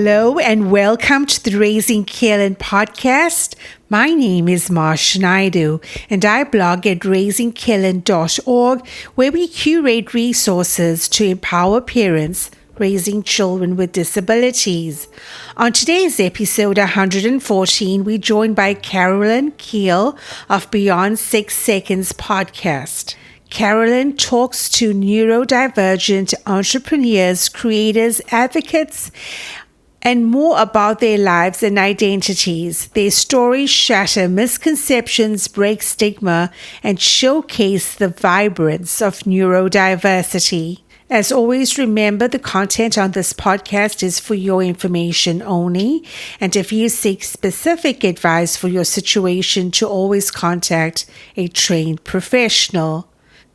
Hello and welcome to the Raising Kiel podcast. My name is Marsha Naidu and I blog at raisingkielen.org where we curate resources to empower parents raising children with disabilities. On today's episode 114, we're joined by Carolyn Kiel of Beyond 6 Seconds podcast. Carolyn talks to neurodivergent entrepreneurs, creators, advocates, and more about their lives and identities. Their stories shatter misconceptions, break stigma, and showcase the vibrance of neurodiversity. As always, remember the content on this podcast is for your information only, and if you seek specific advice for your situation, to always contact a trained professional.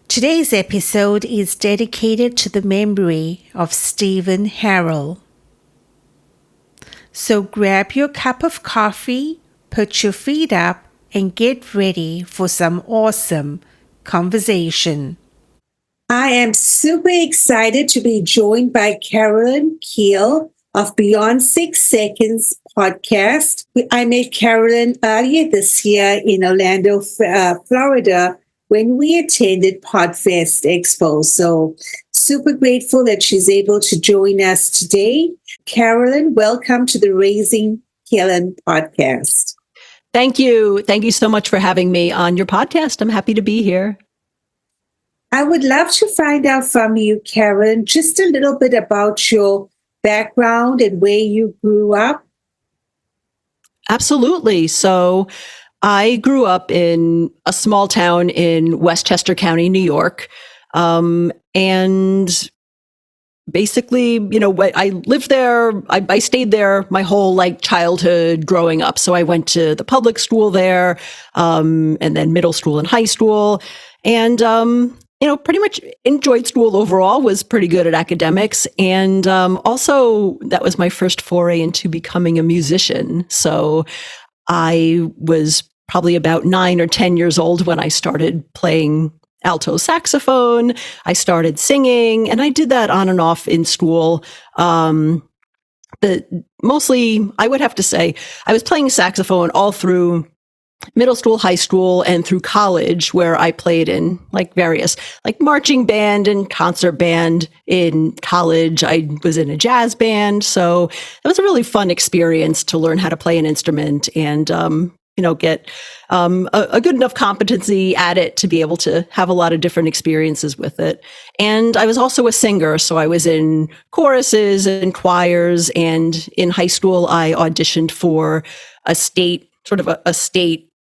Today's episode is dedicated to the memory of Steven Harrell. So grab your cup of coffee, put your feet up, and get ready for some awesome conversation. I am super excited to be joined by Carolyn Kiel of Beyond 6 Seconds podcast. I met Carolyn earlier this year in Orlando, Florida, when we attended Podfest Expo. So super grateful that she's able to join us today. Carolyn, welcome to the Raising Kiel podcast. Thank you. Thank you so much for having me on your podcast. I'm happy to be here. I would love to find out from you, Carolyn, just a little bit about your background and where you grew up. Absolutely. So I grew up in a small town in Westchester County, New York. And basically, I lived there. I stayed there my whole childhood growing up. So I went to the public school there, and then middle school and high school. And, pretty much enjoyed school overall, was pretty good at academics. And also that was my first foray into becoming a musician. So I was probably about 9 or 10 years old when I started playing alto saxophone. I started singing, and I did that on and off in school. But mostly, I would have to say, I was playing saxophone all through middle school, high school, and through college, where I played in various marching band and concert band. In college, I was in a jazz band. So it was a really fun experience to learn how to play an instrument and, get a good enough competency at it to be able to have a lot of different experiences with it. And I was also a singer. So I was in choruses and choirs. And in high school, I auditioned for a state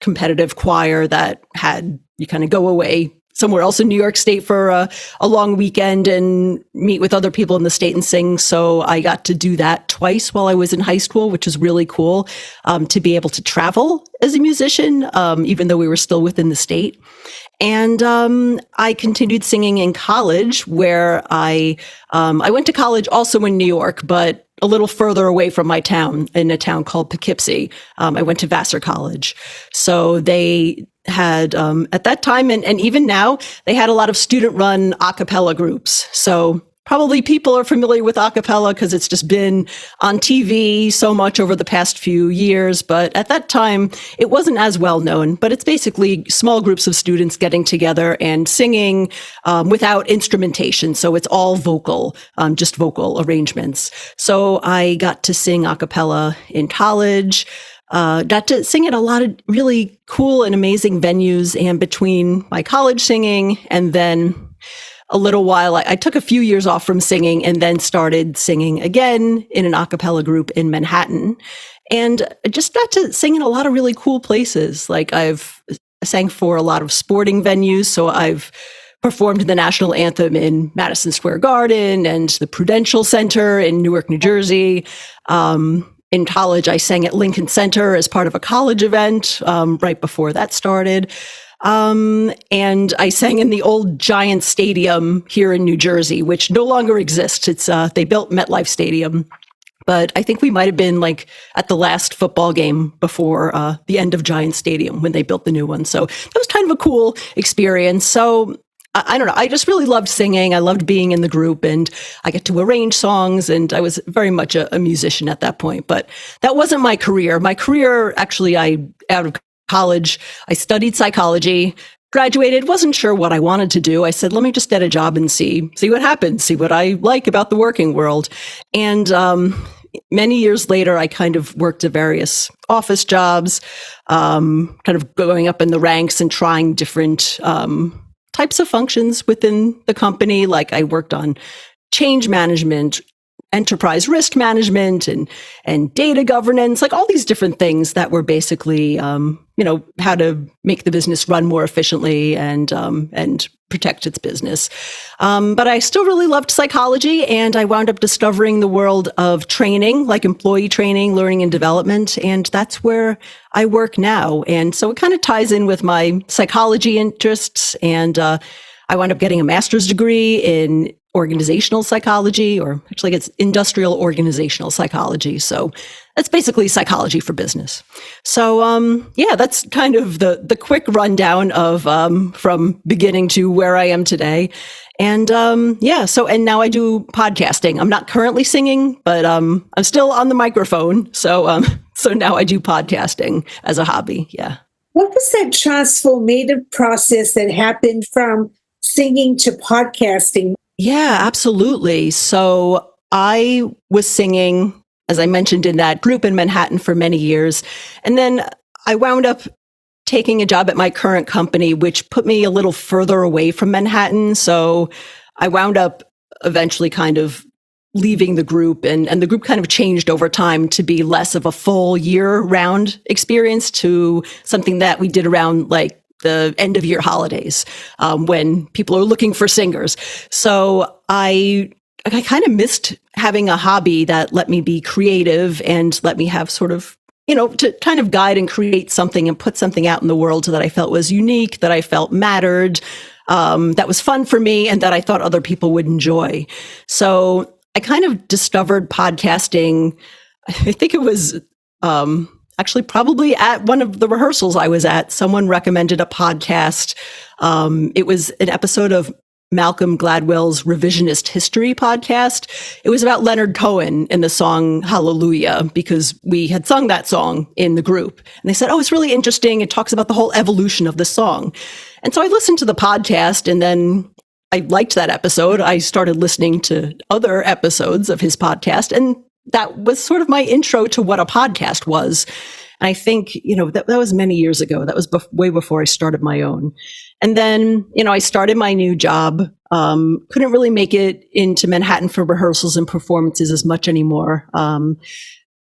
competitive choir that had you kind of go away somewhere else in New York State for a long weekend and meet with other people in the state and sing. So I got to do that twice while I was in high school, which was really cool, to be able to travel as a musician, even though we were still within the state. And I continued singing in college, where I went to college also in New York, but a little further away from my town, in a town called Poughkeepsie. I went to Vassar College. So they had, at that time, and even now, they had a lot of student-run a cappella groups. So probably people are familiar with a cappella because it's just been on TV so much over the past few years. But at that time, it wasn't as well known. But it's basically small groups of students getting together and singing without instrumentation. So it's all vocal, just vocal arrangements. So I got to sing a cappella in college. Got to sing at a lot of really cool and amazing venues. And between my college singing and then a little while, I took a few years off from singing and then started singing again in an a cappella group in Manhattan. And I just got to sing in a lot of really cool places. I've sang for a lot of sporting venues. So I've performed the national anthem in Madison Square Garden and the Prudential Center in Newark, New Jersey. In college, I sang at Lincoln Center as part of a college event right before that started. And I sang in the old Giant Stadium here in New Jersey, which no longer exists. They built MetLife Stadium, but I think we might have been at the last football game before the end of Giant Stadium when they built the new one. So that was kind of a cool experience. So I don't know. I just really loved singing. I loved being in the group, and I get to arrange songs, and I was very much a musician at that point. But that wasn't my career. My career, actually, out of college, I studied psychology, graduated, wasn't sure what I wanted to do. I said, let me just get a job and see what happens, see what I like about the working world. And many years later, I kind of worked at various office jobs, kind of going up in the ranks and trying different types of functions within the company. Like I worked on change management, enterprise risk management, and data governance, like all these different things that were basically, how to make the business run more efficiently and protect its business. But I still really loved psychology, and I wound up discovering the world of training, like employee training, learning and development. And that's where I work now. And so it kind of ties in with my psychology interests. And I wound up getting a master's degree in organizational psychology, or actually it's industrial organizational psychology. So that's basically psychology for business. So, that's kind of the quick rundown of, from beginning to where I am today. And, and now I do podcasting. I'm not currently singing, but, I'm still on the microphone. So now I do podcasting as a hobby. Yeah. What was that transformative process that happened from singing to podcasting? Yeah, absolutely. So I was singing, as I mentioned, in that group in Manhattan for many years. And then I wound up taking a job at my current company, which put me a little further away from Manhattan. So I wound up eventually kind of leaving the group, and the group kind of changed over time to be less of a full year-round experience to something that we did around like the end of year holidays, when people are looking for singers. So I kind of missed having a hobby that let me be creative and let me have sort of, to kind of guide and create something and put something out in the world that I felt was unique, that I felt mattered, that was fun for me, and that I thought other people would enjoy. So I kind of discovered podcasting. I think it was, actually, probably at one of the rehearsals I was at, someone recommended a podcast. It was an episode of Malcolm Gladwell's Revisionist History podcast. It was about Leonard Cohen and the song Hallelujah, because we had sung that song in the group. And they said, oh, it's really interesting. It talks about the whole evolution of the song. And so I listened to the podcast, and then I liked that episode. I started listening to other episodes of his podcast, and that was sort of my intro to what a podcast was. And I think, that was many years ago. That was way before I started my own. And then, I started my new job. Couldn't really make it into Manhattan for rehearsals and performances as much anymore.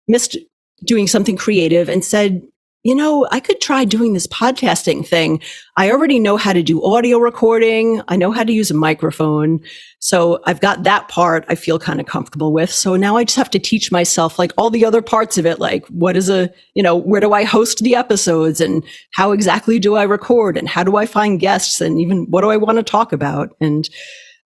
Missed doing something creative, and said, I could try doing this podcasting thing. I already know how to do audio recording. I know how to use a microphone. So I've got that part I feel kind of comfortable with. So now I just have to teach myself like all the other parts of it. Like what is where do I host the episodes, and how exactly do I record, and how do I find guests, and even what do I want to talk about? And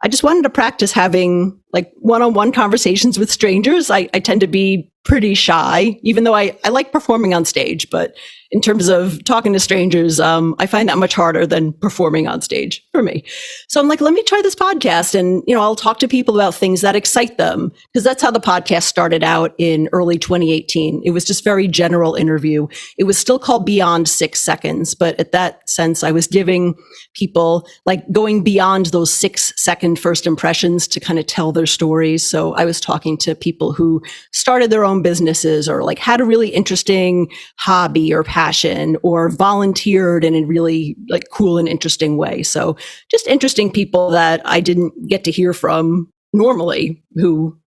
I just wanted to practice having like one-on-one conversations with strangers. I tend to be pretty shy, even though I like performing on stage. But in terms of talking to strangers, I find that much harder than performing on stage for me. So I'm like, let me try this podcast, and, I'll talk to people about things that excite them, because that's how the podcast started out in early 2018. It was just very general interview. It was still called Beyond 6 Seconds, but at that sense, I was giving people like going beyond those 6-second first impressions to kind of tell their stories. So I was talking to people who started their own businesses, or like had a really interesting hobby or passion, or volunteered in a really like cool and interesting way. So just interesting people that I didn't get to hear from normally,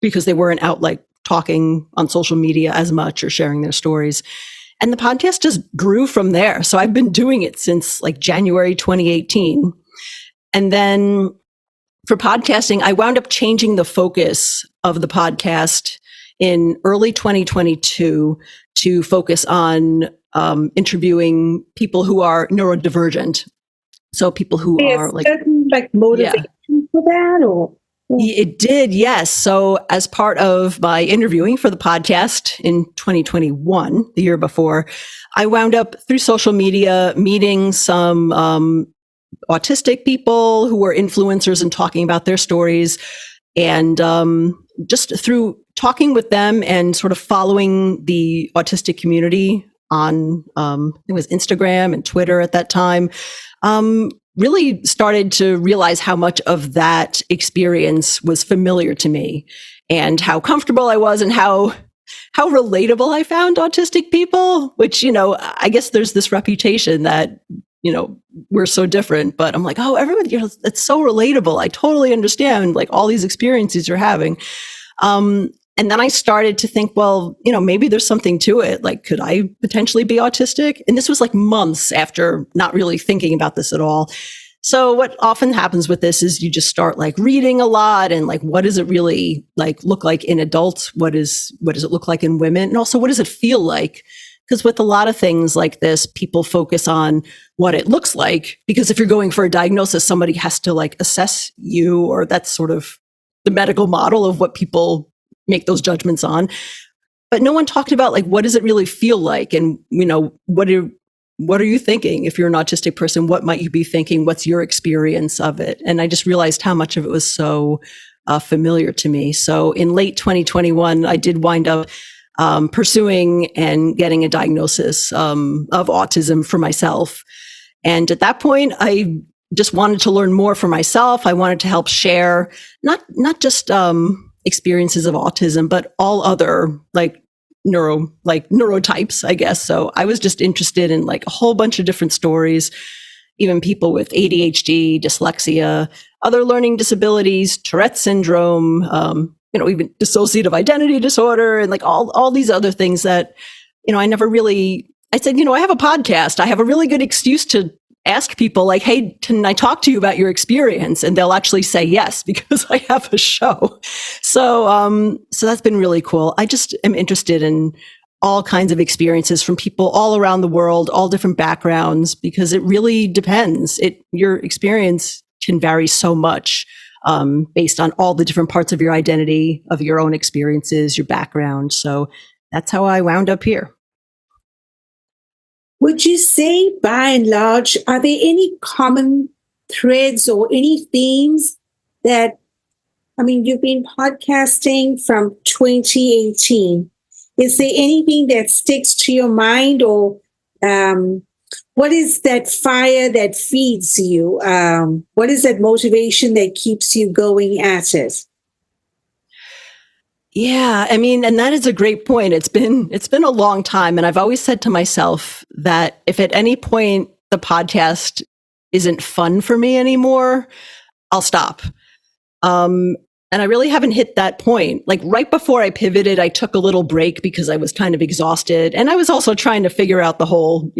because they weren't out like talking on social media as much or sharing their stories. And the podcast just grew from there. So I've been doing it since like January 2018. And then for podcasting, I wound up changing the focus of the podcast in early 2022 to focus on interviewing people who are neurodivergent. So people who are like certain like motivation for that, or it did, yes. So as part of my interviewing for the podcast in 2021, the year before, I wound up through social media meeting some autistic people who were influencers and talking about their stories. And just through talking with them and sort of following the autistic community on, it was Instagram and Twitter at that time, really started to realize how much of that experience was familiar to me and how comfortable I was and how relatable I found autistic people, which, I guess there's this reputation that, we're so different, but I'm like, oh, everybody, it's so relatable. I totally understand like all these experiences you're having. And then I started to think, well, maybe there's something to it. Like, could I potentially be autistic? And this was like months after not really thinking about this at all. So what often happens with this is you just start like reading a lot and like, what does it really like look like in adults? What does it look like in women? And also, what does it feel like? Because with a lot of things like this, people focus on what it looks like, because if you're going for a diagnosis, somebody has to like assess you, or that's sort of the medical model of what people make those judgments on. But no one talked about like, what does it really feel like? And, what are you thinking? If you're an autistic person, what might you be thinking? What's your experience of it? And I just realized how much of it was so familiar to me. So in late 2021, I did wind up pursuing and getting a diagnosis of autism for myself. And at that point, I just wanted to learn more for myself. I wanted to help share not just experiences of autism, but all other neurotypes, I guess. So I was just interested in like a whole bunch of different stories, even people with ADHD, dyslexia, other learning disabilities, Tourette's syndrome, even dissociative identity disorder, and like all these other things that, I said, I have a podcast. I have a really good excuse to ask people like, hey, can I talk to you about your experience? And they'll actually say yes, because I have a show. So that's been really cool. I just am interested in all kinds of experiences from people all around the world, all different backgrounds, because it really depends. Your experience can vary so much based on all the different parts of your identity, of your own experiences, your background. So that's how I wound up here. Would you say, by and large, are there any common threads or any themes that, you've been podcasting from 2018. Is there anything that sticks to your mind, or what is that fire that feeds you? What is that motivation that keeps you going at it? Yeah, and that is a great point. It's been a long time. And I've always said to myself that if at any point the podcast isn't fun for me anymore, I'll stop. And I really haven't hit that point. Like right before I pivoted, I took a little break because I was kind of exhausted. And I was also trying to figure out the whole,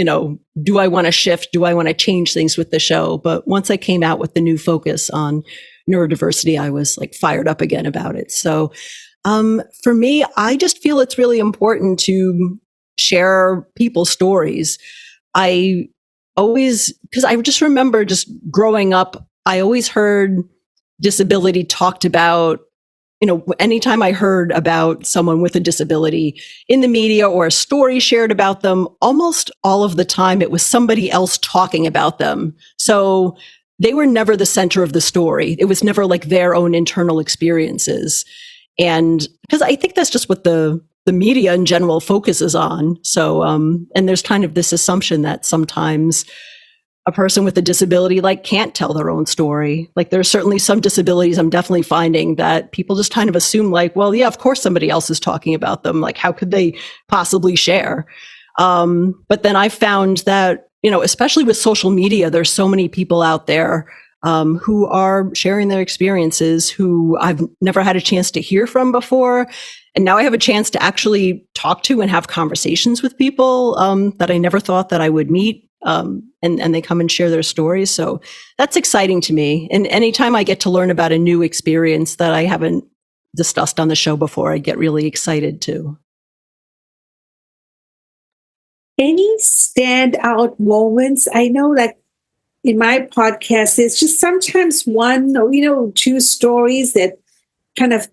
do I want to shift? Do I want to change things with the show? But once I came out with the new focus on neurodiversity, I was like fired up again about it. So for me, I just feel it's really important to share people's stories. Because I just remember just growing up, I always heard disability talked about, anytime I heard about someone with a disability in the media or a story shared about them, almost all of the time it was somebody else talking about them. So they were never the center of the story. It was never like their own internal experiences. And because I think that's just what the media in general focuses on. So, and there's kind of this assumption that sometimes a person with a disability can't tell their own story. Like there's certainly some disabilities I'm definitely finding that people just kind of assume well, yeah, of course somebody else is talking about them. Like how could they possibly share? But then I found that, especially with social media, there's so many people out there who are sharing their experiences who I've never had a chance to hear from before. And now I have a chance to actually talk to and have conversations with people that I never thought that I would meet. And they come and share their stories. So that's exciting to me. And anytime I get to learn about a new experience that I haven't discussed on the show before, I get really excited too. Any standout moments? I know in my podcast, there's just sometimes one or two stories that kind of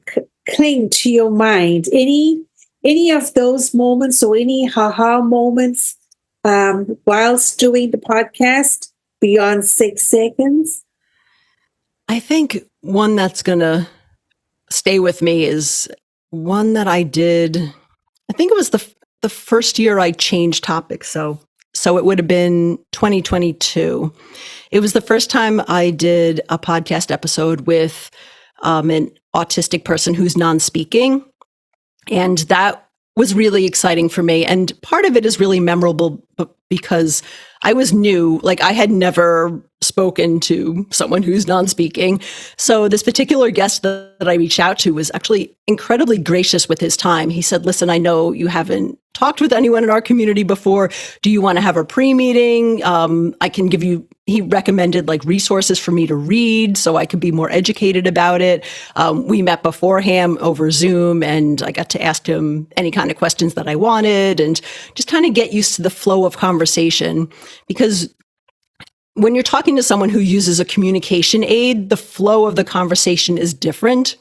cling to your mind. Any of those moments or any ha-ha moments whilst doing the podcast? beyond 6 seconds? I think one that's going to stay with me is one that I did. I think it was the first year I changed topics. So it would have been 2022. It was the first time I did a podcast episode with an autistic person who's non-speaking. And that was really exciting for me. And part of it is really memorable because I was new. Like, I had never spoken to someone who's non-speaking. So this particular guest that I reached out to was actually incredibly gracious with his time. He said, listen, I know you haven't talked with anyone in our community before. Do you want to have a pre-meeting? I can give you, he recommended like resources for me to read so I could be more educated about it. We met beforehand over Zoom, and I got to ask him any kind of questions that I wanted and just kind of get used to the flow of conversation. Because when you're talking to someone who uses a communication aid, the flow of the conversation is different.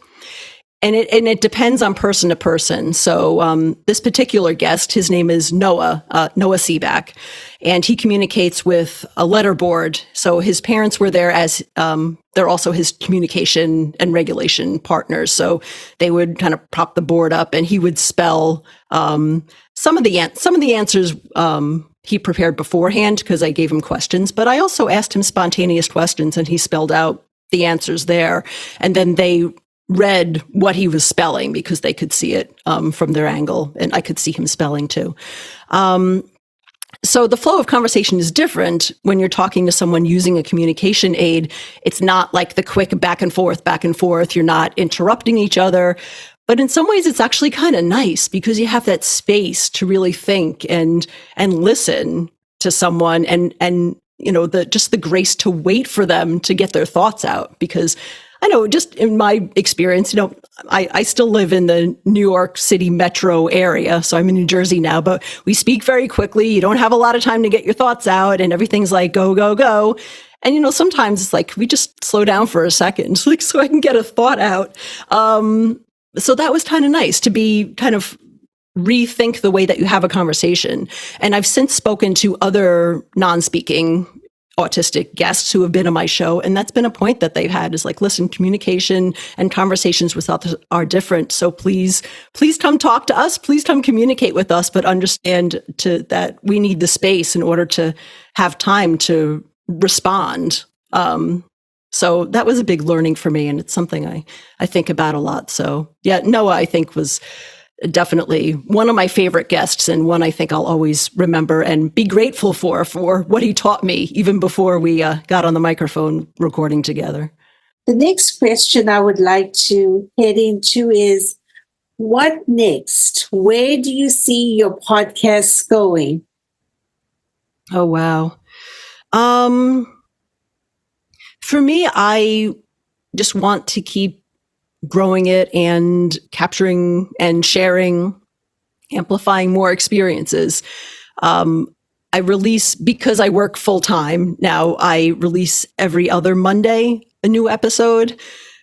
And it depends on person to person. So this particular guest, his name is Noah Seaback, and he communicates with a letterboard. So his parents were there as they're also his communication and regulation partners. So they would kind of prop the board up, and he would spell some of the answers he prepared beforehand because I gave him questions. But I also asked him spontaneous questions, and he spelled out the answers there, and then they read what he was spelling because they could see it from their angle, and I could see him spelling too. So the flow of conversation is different when you're talking to someone using a communication aid. It's not like the quick back and forth. You're not interrupting each other. But in some ways, it's actually kind of nice because you have that space to really think and listen to someone, and you know, just the grace to wait for them to get their thoughts out. Because I know, just in my experience, you know, I still live in the New York City metro area, so I'm in New Jersey now, but we speak very quickly. You don't have a lot of time to get your thoughts out, and everything's like, go, go, go. And, you know, sometimes it's like, we just slow down for a second, like, so I can get a thought out. So that was kind of nice to be kind of rethink the way that you have a conversation. And I've since spoken to other non-speaking autistic guests who have been on my show, and that's been a point that they've had, is like, listen, communication and conversations with others are different. So please come talk to us. Please come communicate with us, but understand that we need the space in order to have time to respond. So that was a big learning for me, and it's something I think about a lot. So yeah, Noah, I think, was definitely one of my favorite guests, and one I think I'll always remember and be grateful for what he taught me even before we got on the microphone recording together. The next question I would like to head into is, what next? Where do you see your podcast going? Oh, wow. For me, I just want to keep growing it and capturing and sharing, amplifying more experiences. I release, because I work full time now, I release every other Monday a new episode.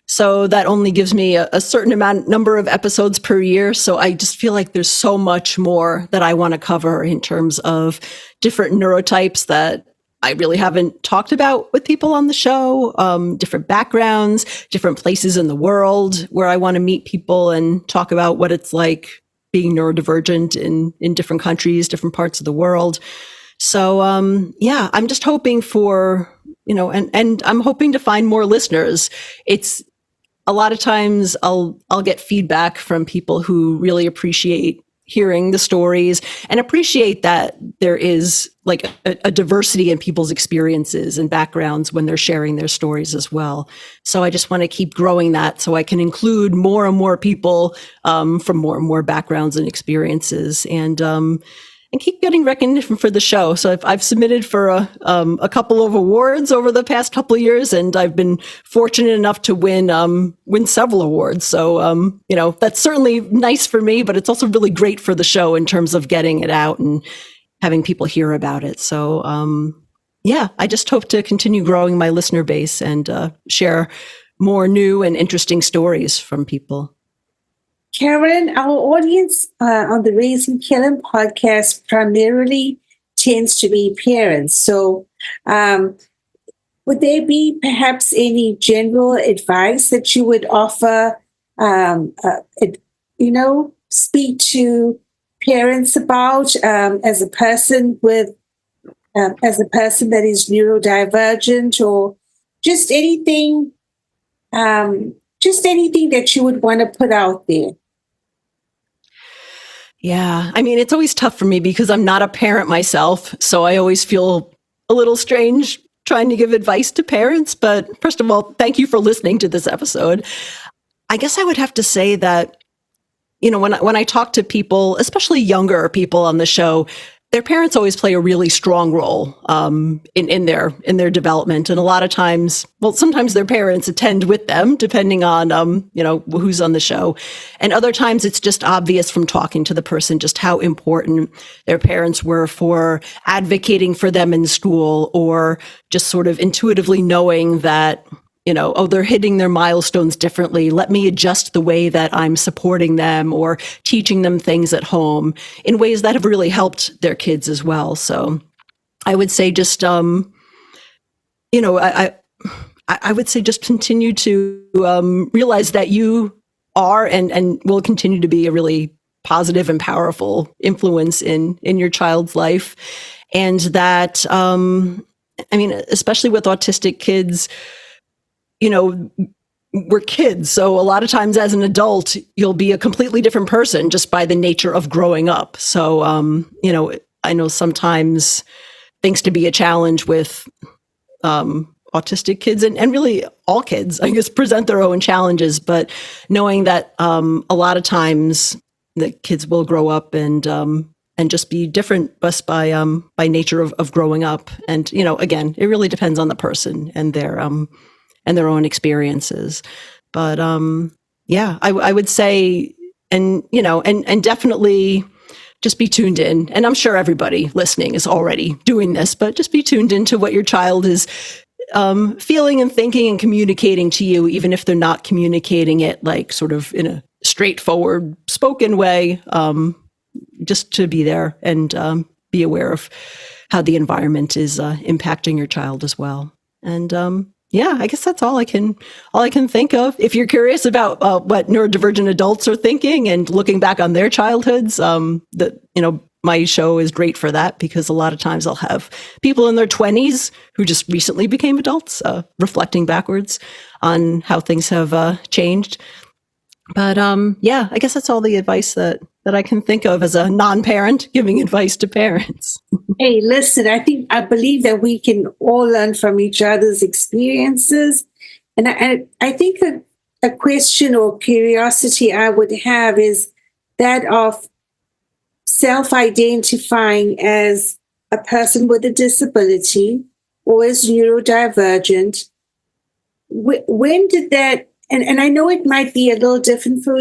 So that only gives me a certain number of episodes per year. So I just feel like there's so much more that I want to cover in terms of different neurotypes that I really haven't talked about with people on the show, different backgrounds, different places in the world where I want to meet people and talk about what it's like being neurodivergent in different countries, different parts of the world. So, yeah, I'm just hoping for, you know, and I'm hoping to find more listeners. It's a lot of times I'll get feedback from people who really appreciate hearing the stories and appreciate that there is like a diversity in people's experiences and backgrounds when they're sharing their stories as well. So I just want to keep growing that so I can include more and more people from more and more backgrounds and experiences, and keep getting recognition for the show. So I've submitted for a couple of awards over the past couple of years, and I've been fortunate enough to win several awards. So, you know, that's certainly nice for me, but it's also really great for the show in terms of getting it out and having people hear about it. So, yeah, I just hope to continue growing my listener base and share more new and interesting stories from people. Carolyn, our audience on the Raising Kellen podcast primarily tends to be parents. So would there be perhaps any general advice that you would offer, speak to parents about as a person that is neurodivergent, or just anything, that you would want to put out there? Yeah. I mean, it's always tough for me because I'm not a parent myself. So I always feel a little strange trying to give advice to parents. But first of all, thank you for listening to this episode. I guess I would have to say that, when I talk to people, especially younger people on the show, their parents always play a really strong role in their development, and a lot of times, sometimes their parents attend with them, depending on who's on the show, and other times it's just obvious from talking to the person just how important their parents were for advocating for them in school, or just sort of intuitively knowing that, they're hitting their milestones differently. Let me adjust the way that I'm supporting them or teaching them things at home in ways that have really helped their kids as well. So I would say just, I would say just continue to realize that you are and will continue to be a really positive and powerful influence in your child's life. And that, especially with autistic kids, we're kids. So a lot of times as an adult, you'll be a completely different person just by the nature of growing up. So, I know sometimes things to be a challenge with autistic kids and really all kids, I guess, present their own challenges. But knowing that a lot of times the kids will grow up and just be different just by nature of growing up. And, again, it really depends on the person and their own experiences. But I would say, and definitely just be tuned in. And I'm sure everybody listening is already doing this, but just be tuned into what your child is feeling and thinking and communicating to you, even if they're not communicating it like sort of in a straightforward spoken way, just to be there and be aware of how the environment is impacting your child as well. And I guess that's all I can think of. If you're curious about what neurodivergent adults are thinking and looking back on their childhoods, my show is great for that, because a lot of times I'll have people in their 20s who just recently became adults, reflecting backwards on how things have changed. But I guess that's all the advice that I can think of as a non-parent giving advice to parents. Hey, listen, I believe that we can all learn from each other's experiences. And I think a question or curiosity I would have is that of self-identifying as a person with a disability or as neurodivergent. When did that, and I know it might be a little different for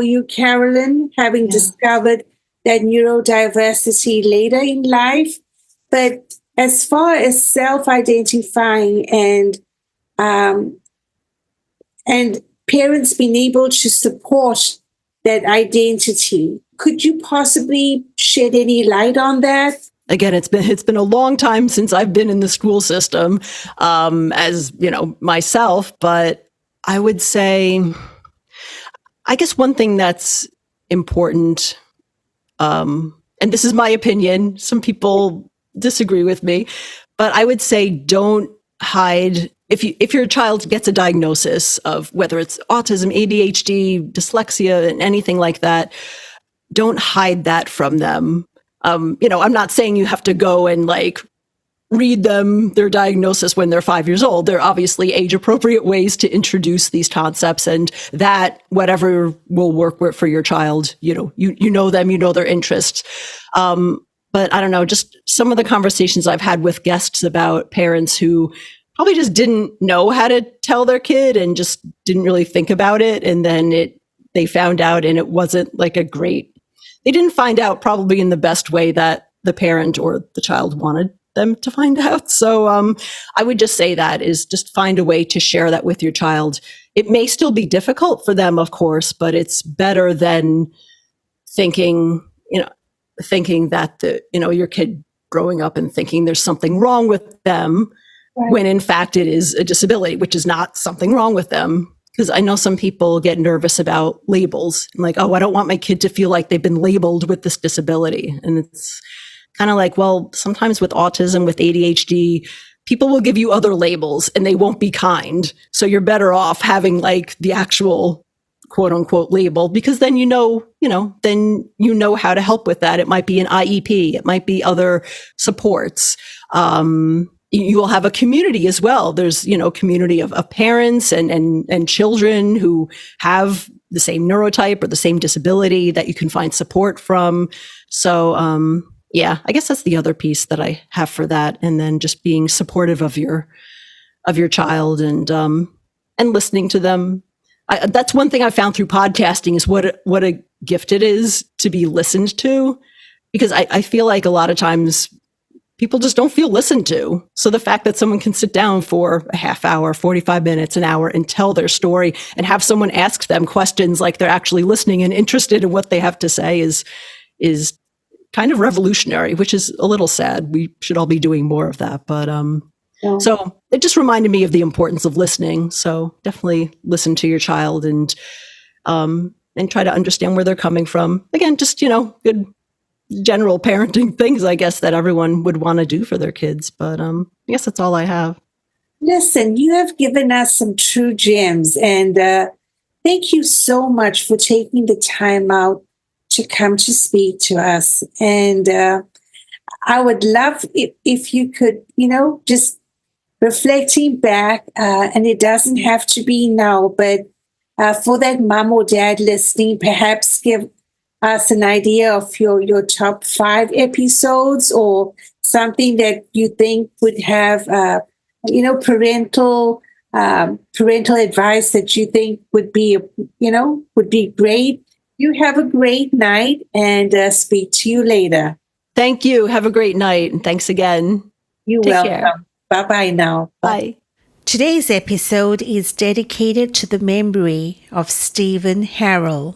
you, Carolyn, having discovered that neurodiversity later in life, but as far as self-identifying and parents being able to support that identity, could you possibly shed any light on that? Again, it's been a long time since I've been in the school system, as myself, but I would say, I guess one thing that's important, and this is my opinion, some people disagree with me, but I would say don't hide. If your child gets a diagnosis of whether it's autism, ADHD, dyslexia, and anything like that, don't hide that from them. I'm not saying you have to go and read them their diagnosis when they're 5 years old. There are obviously age appropriate ways to introduce these concepts, and that whatever will work for your child, you know them, you know their interests. But I don't know, just some of the conversations I've had with guests about parents who probably just didn't know how to tell their kid and just didn't really think about it. And then they found out, and it wasn't they didn't find out probably in the best way that the parent or the child wanted them to find out. So I would just say that is just find a way to share that with your child. It may still be difficult for them, of course, but it's better than thinking that your kid growing up and thinking there's something wrong with them. when in fact it is a disability, which is not something wrong with them. Because I know some people get nervous about labels, like, oh, I don't want my kid to feel like they've been labeled with this disability. And it's kind of like, well, sometimes with autism, with ADHD, people will give you other labels and they won't be kind. So you're better off having like the actual quote unquote label, because then then you know how to help with that. It might be an IEP. It might be other supports. You will have a community as well. There's, community of parents and children who have the same neurotype or the same disability that you can find support from. So, I guess that's the other piece that I have for that. And then just being supportive of your child and listening to them. That's one thing I found through podcasting is what a gift it is to be listened to, because I feel like a lot of times people just don't feel listened to. So the fact that someone can sit down for a half hour, 45 minutes, an hour and tell their story and have someone ask them questions like they're actually listening and interested in what they have to say is kind of revolutionary, which is a little sad. We should all be doing more of that. But so it just reminded me of the importance of listening. So definitely listen to your child and try to understand where they're coming from. Again, just, good general parenting things, I guess, that everyone would want to do for their kids. But I guess that's all I have. Listen, you have given us some true gems, and thank you so much for taking the time out to come to speak to us. And I would love if you could, just reflecting back, and it doesn't have to be now, but for that mom or dad listening, perhaps give us an idea of your top 5 episodes or something that you think would have, parental advice that you think would be great. You have a great night, and speak to you later. Thank you. Have a great night. And thanks again. You're welcome. Bye-bye now. Bye. Today's episode is dedicated to the memory of Steven Harrell.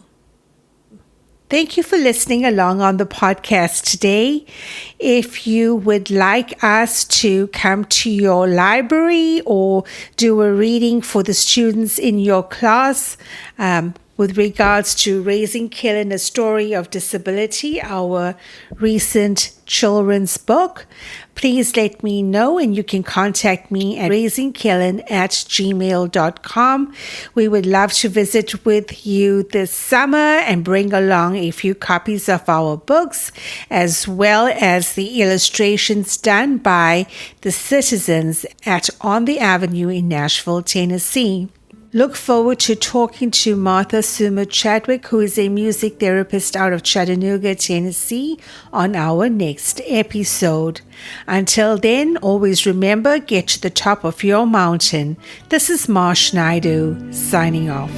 Thank you for listening along on the podcast today. If you would like us to come to your library or do a reading for the students in your class, with regards to Raising Kiel, a Story of Disability, our recent children's book, please let me know, and you can contact me at raisingkielen@gmail.com. We would love to visit with you this summer and bring along a few copies of our books, as well as the illustrations done by the citizens at On the Avenue in Nashville, Tennessee. Look forward to talking to Martha Summer Chadwick, who is a music therapist out of Chattanooga, Tennessee, on our next episode. Until then, always remember, get to the top of your mountain. This is Marsh Naidu, signing off.